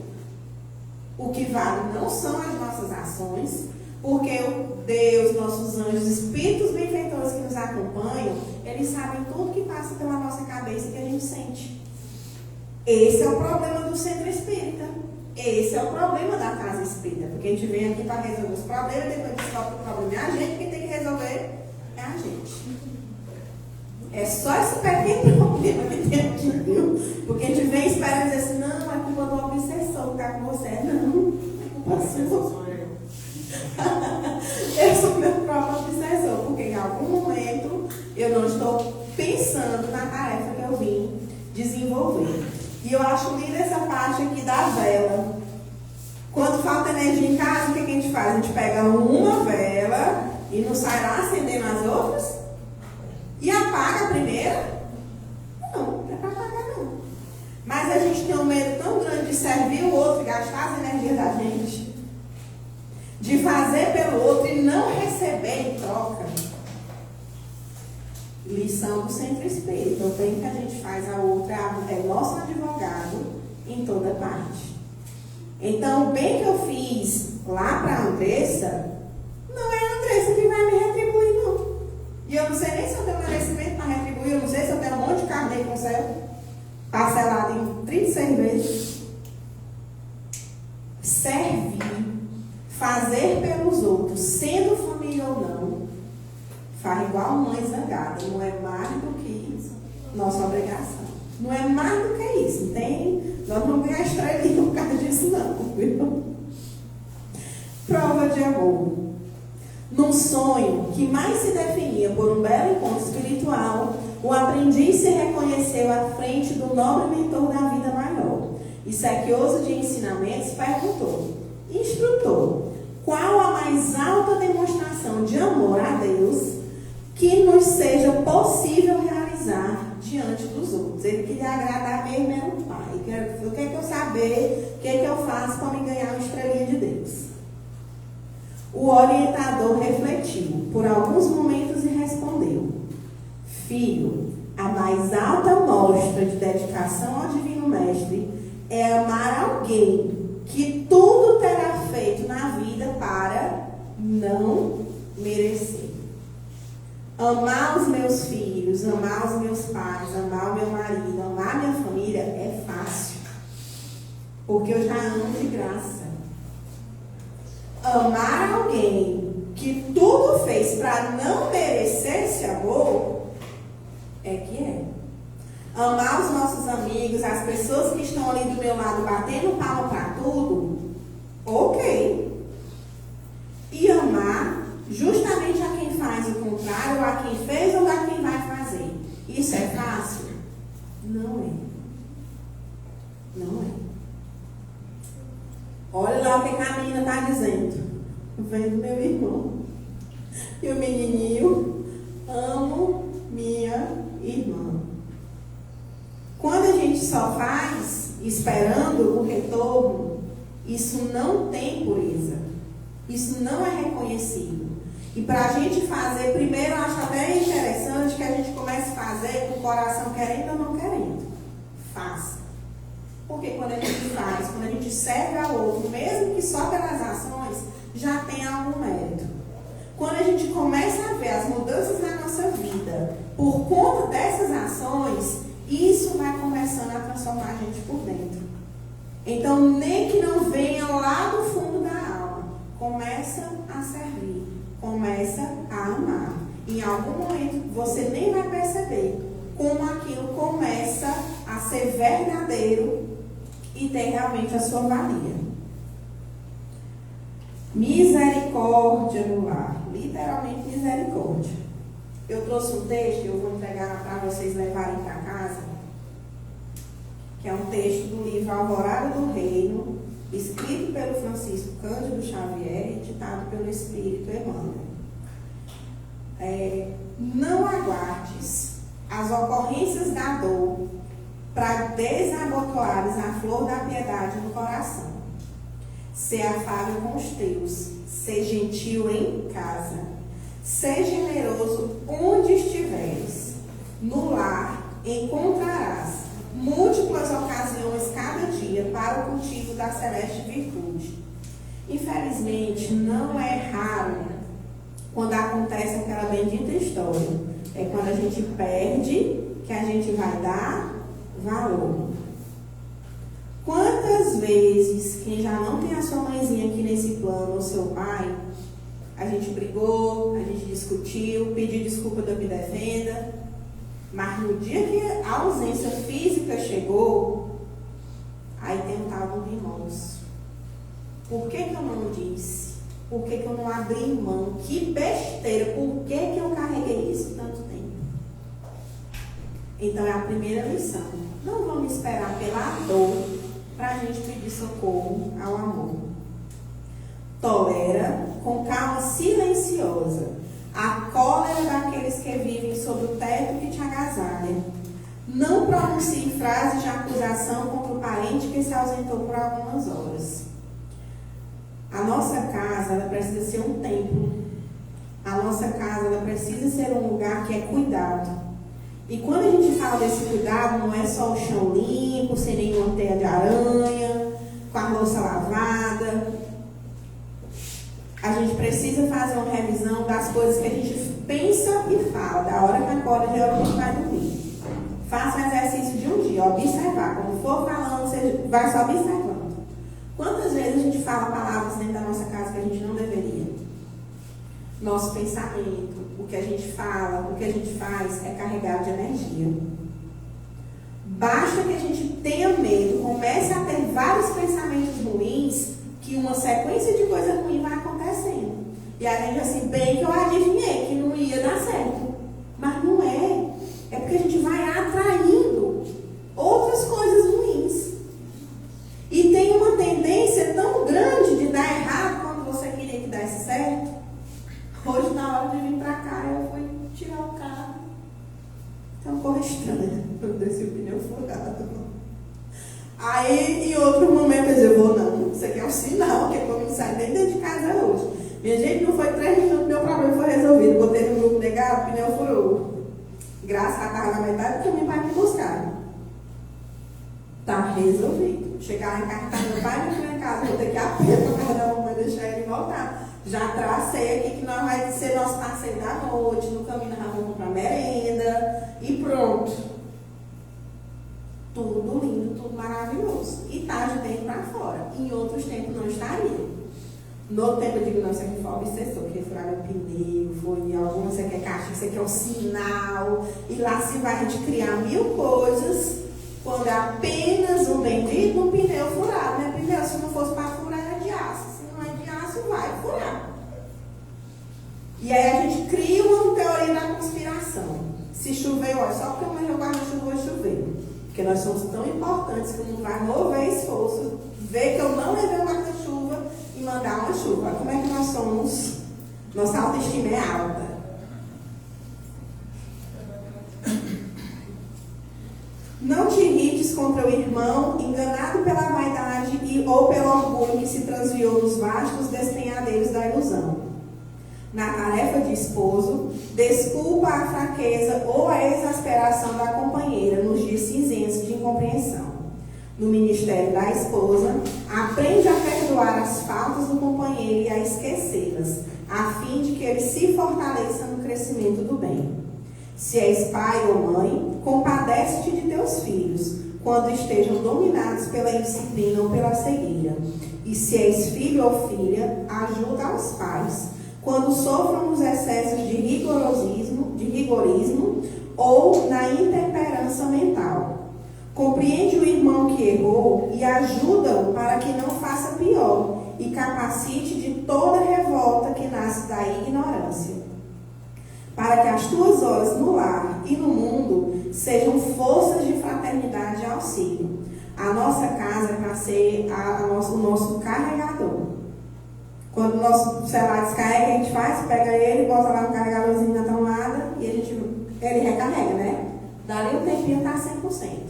o que vale não são as nossas ações, porque o Deus, nossos anjos, espíritos benfeitores que nos acompanham, eles sabem tudo que passa pela nossa cabeça e que a gente sente. Esse é o problema do centro espírita. Esse é o problema da casa espírita, porque a gente vem aqui para resolver os problemas, depois descobre que o problema é a gente, quem tem que resolver é a gente. É só esse pequeno problema que tem aqui, viu? Porque a gente vem e espera dizer assim, não, é culpa do obsessor que está com você. Não, é culpa sua. Eu sou meu próprio obsessor, porque em algum momento eu não estou pensando na tarefa que eu vim desenvolver. E eu acho linda essa parte aqui da vela. Quando falta energia em casa, o que a gente faz? A gente pega uma vela e não sai lá acendendo as outras? E apaga a primeira? Não é para apagar não. Mas a gente tem um medo tão grande de servir o outro, gastar as energias da gente, de fazer pelo outro e não receber em troca. Lição do centro espírita. O bem que a gente faz a outra é nosso advogado em toda parte. Então, o bem que eu fiz lá para a Andressa, não é a Andressa que vai me retribuir, não. E eu não sei nem se eu tenho merecimento para retribuir, eu não sei se eu tenho um monte de carnê com o céu, parcelado em 36 vezes. Servir, fazer pelos outros, sendo família ou não, faz igual mãe zangada, não é mais do que nossa obrigação. Não é mais do que isso. Nós não ganhamos estrelinha por causa disso, não. Viu? Prova de amor. Num sonho que mais se definia por um belo encontro espiritual, o aprendiz se reconheceu à frente do nobre mentor da vida maior e, sequioso de ensinamentos, perguntou: instrutor, qual a mais alta demonstração de amor a Deus que nos seja possível realizar diante dos outros? Ele queria agradar mesmo era o Pai. O que é que eu saber? O que é que eu faço para me ganhar uma estrelinha de Deus? O orientador refletiu por alguns momentos e respondeu: filho, a mais alta mostra de dedicação ao Divino Mestre é amar alguém que tudo terá feito na vida para não merecer. Amar os meus filhos, amar os meus pais, amar o meu marido, amar a minha família é fácil, porque eu já amo de graça. Amar alguém que tudo fez para não merecer esse amor é que é. Amar os nossos amigos, as pessoas que estão ali do meu lado batendo palma para tudo, ok. E amar justamente a quem faz o contrário, ou a quem fez ou a quem vai fazer. Isso é fácil? Não é. Não é. Olha lá o que a menina está dizendo. Vendo meu irmão. E o menininho, amo minha irmã. Quando a gente só faz esperando o retorno, isso não tem pureza. Isso não é reconhecido. E para a gente fazer, primeiro eu acho até interessante que a gente comece a fazer com o coração querendo ou não querendo. Faça. Porque quando a gente faz, quando a gente serve ao outro, mesmo que só pelas ações, já tem algum mérito. Quando a gente começa a ver as mudanças na nossa vida, por conta dessas ações, isso vai começando a transformar a gente por dentro. Então, nem que não venha lá do fundo da alma, começa a servir, começa a amar. Em algum momento, você nem vai perceber como aquilo começa a ser verdadeiro e tem realmente a sua valia. Misericórdia no lar. Literalmente misericórdia. Eu trouxe um texto, eu vou entregar para vocês levarem para casa, que é um texto do livro Alvorada do Reino, escrito pelo Francisco Cândido Xavier e ditado pelo Espírito Emmanuel. Não aguardes as ocorrências da dor para desabotoares a flor da piedade no coração. Ser afável com os teus, ser gentil em casa, ser generoso onde estiveres. No lar encontrarás múltiplas ocasiões cada dia para o cultivo da celeste virtude. Infelizmente, não é raro quando acontece aquela bendita história. É quando a gente perde que a gente vai dar valor. Quantas vezes, quem já não tem a sua mãezinha aqui nesse plano, ou seu pai, a gente brigou, a gente discutiu, pediu desculpa do Me Defenda, mas no dia que a ausência física chegou, aí tem um tal do remorso. Por que eu não disse? Por que eu não abri mão? Que besteira! Por que eu carreguei isso tanto tempo? Então é a primeira lição. Não vamos esperar pela dor para a gente pedir socorro ao amor. tolera com calma silenciosa a cólera daqueles que vivem sob o teto que te agasalha. Não pronuncie frases de acusação contra o parente que se ausentou por algumas horas. A nossa casa, ela precisa ser um templo. A nossa casa, ela precisa ser um lugar que é cuidado. E quando a gente fala desse cuidado, não é só o chão limpo, sem nenhuma teia de aranha, com a louça lavada. A gente precisa fazer uma revisão das coisas que a gente pensa e fala, da hora que acorda e da hora que vai dormir. Faça um exercício de um dia, observar. Quando for falando, você vai só observando. Quantas vezes a gente fala palavras dentro da nossa casa que a gente não deveria? Nosso pensamento, o que a gente fala, o que a gente faz é carregado de energia. Basta que a gente tenha medo, comece a ter vários pensamentos ruins, que uma sequência de coisas ruins vai acontecendo. E a gente assim, bem que eu adivinhei que não ia dar certo. Mas não é. É porque a gente vai atraindo outras coisas ruins. E tem uma tendência tão grande de dar errado quando você queria que desse certo. Hoje, na hora de vir pra cá, eu fui tirar o carro. Tem uma cor estranha. Eu desci o pneu furado. Aí, em outro momento, eu disse, eu vou não. Isso aqui é um sinal, que é pra mim sair nem dentro de casa hoje. Minha gente, não foi 3 minutos, meu problema foi resolvido. Botei no grupo negado, o pneu furou. Graças a Deus, na metade do caminho para me buscar. Tá resolvido. Chegar lá em casa, tá meu pai na minha casa, vou ter que ir a pé para casa da mamãe, deixar ele voltar. Já tracei aqui que nós vai ser nosso passeio da noite, no caminho nós vamos comprar merenda e pronto. Tudo lindo, tudo maravilhoso. E tá de dentro para fora. Em outros tempos não estaria. No outro tempo eu digo, não, isso aqui foi obsessor, porque furaram o pneu, foi alguma, isso aqui é caixa, isso aqui é um sinal. E lá se vai a gente criar 1000 coisas, quando é apenas um bendito um pneu furado, né? Pneu, se não fosse para furar, é de aço. Se não é de aço, vai furar. E aí a gente cria uma teoria da conspiração. Se chover, olha, só porque amanhã o guarda-chuva vai chover. Porque nós somos tão importantes que não vai mover esforço, ver que eu não levei o guarda-chuva e mandar uma chuva. Como é que nós somos? Nossa autoestima é alta. Não te irrites contra o irmão, enganado pela vaidade ou pelo orgulho que se transviou nos vastos despenhadeiros da ilusão. Na tarefa de esposo, desculpa a fraqueza ou a exasperação da companheira nos dias cinzentos de incompreensão. No ministério da esposa, aprende a perdoar as faltas do companheiro e a esquecê-las, a fim de que ele se fortaleça no crescimento do bem. Se és pai ou mãe, compadece-te de teus filhos, quando estejam dominados pela indisciplina ou pela cegueira. E se és filho ou filha, ajuda aos pais, quando sofram os excessos de rigorismo ou na intemperança mental. Compreende o irmão que errou e ajuda-o para que não faça pior e capacite de toda revolta que nasce da ignorância. Para que as tuas horas no lar e no mundo sejam forças de fraternidade e auxílio. A nossa casa é para ser o nosso carregador. Quando o nosso celular descarrega, a gente faz, pega ele, bota lá no carregadorzinho na tomada e ele recarrega, né? Dali um tempinho está 100%.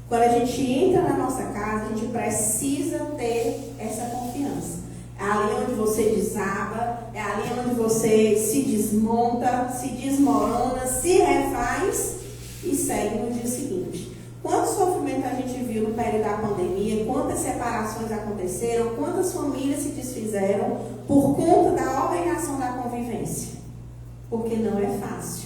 Quando a gente entra na nossa casa, a gente precisa ter essa confiança. É ali onde você desaba, é ali onde você se desmonta, se desmorona, se refaz e segue no dia seguinte. Quanto sofrimento a gente viu no período da pandemia, quantas separações aconteceram, quantas famílias se desfizeram por conta da obrigação da convivência. Porque não é fácil.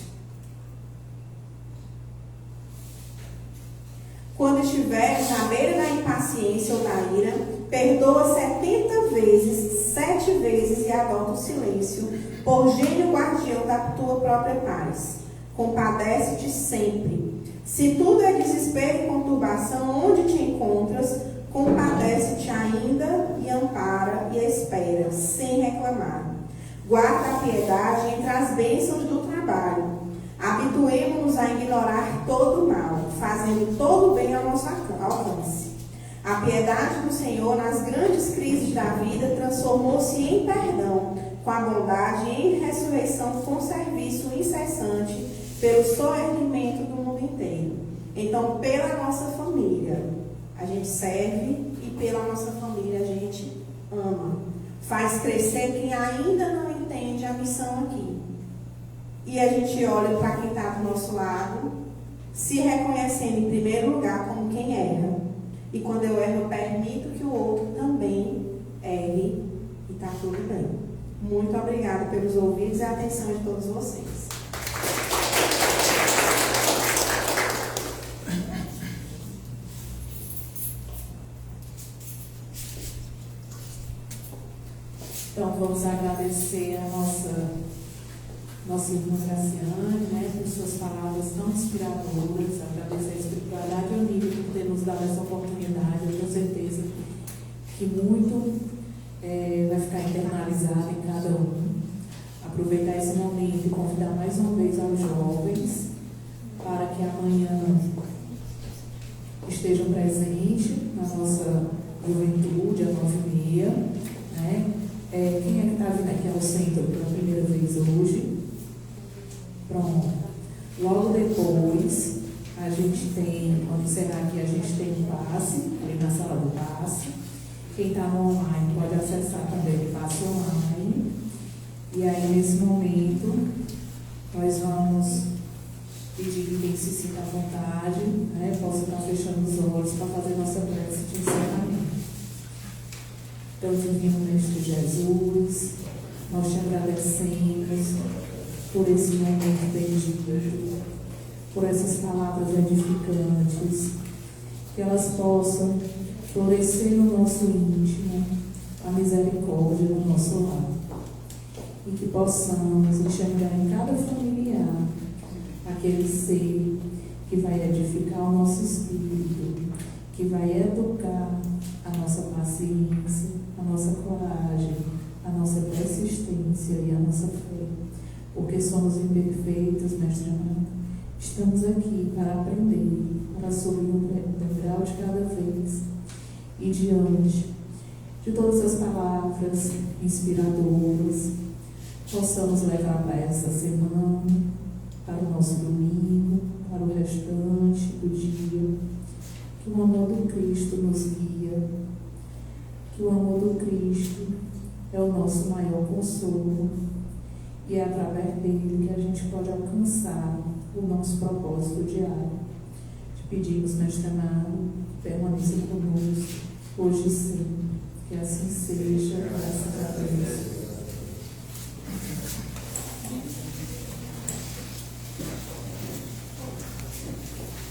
Quando estiveres na beira da impaciência ou da ira, perdoa 70 vezes, 7 vezes e adota o silêncio, por gênio guardião da tua própria paz. Compadece-te sempre. Se tudo é desespero e conturbação, onde te encontras, compadece-te ainda e ampara e espera, sem reclamar. Guarda a piedade entre as bênçãos do trabalho. Habituemo-nos a ignorar todo o mal, fazendo todo o bem ao nosso alcance. A piedade do Senhor nas grandes crises da vida transformou-se em perdão, com a bondade em ressurreição, com serviço incessante pelo soerguimento do mundo inteiro. Então, pela nossa família, a gente serve e pela nossa família a gente ama. Faz crescer quem ainda não entende a missão aqui. E a gente olha para quem está do nosso lado, se reconhecendo em primeiro lugar como quem erra. E quando eu erro, eu permito que o outro também erre e está tudo bem. Muito obrigada pelos ouvidos e a atenção de todos vocês. Então, vamos agradecer a nossa irmã Graciane, né, por suas palavras tão inspiradoras, agradecer a espiritualidade e o nível por ter nos dado essa oportunidade. Eu tenho certeza que muito vai ficar internalizado em cada um. Aproveitar esse momento e convidar mais uma vez aos jovens para que amanhã estejam presentes na nossa juventude, às 9h30, né? Quem é que está vindo aqui ao centro pela primeira vez hoje? Pronto. Logo depois, a gente tem, quando encerrar aqui, a gente tem um passe, ali na sala do passe. Quem está no online pode acessar também o passe online. E aí, nesse momento, nós vamos pedir que quem se sinta à vontade, né, possa estar fechando os olhos para fazer nossa prece de encerramento. Então, Divino Mestre Jesus, nós te agradecemos por esse momento bendito, por essas palavras edificantes, que elas possam florescer no nosso íntimo, a misericórdia no nosso lar, e que possamos enxergar em cada familiar aquele ser que vai edificar o nosso espírito, que vai educar a nossa paciência, a nossa coragem, a nossa persistência e a nossa fé. Porque somos imperfeitos, Mestre amado. Estamos aqui para aprender, para subir um degrau de cada vez. E diante de todas as palavras inspiradoras, possamos levar para essa semana, para o nosso domingo, para o restante do dia. Que o amor do Cristo nos guia, que o amor do Cristo é o nosso maior consolo e é através dele que a gente pode alcançar o nosso propósito diário. Te pedimos, Mestre amado, permaneça conosco, hoje e sempre, que assim seja, graças a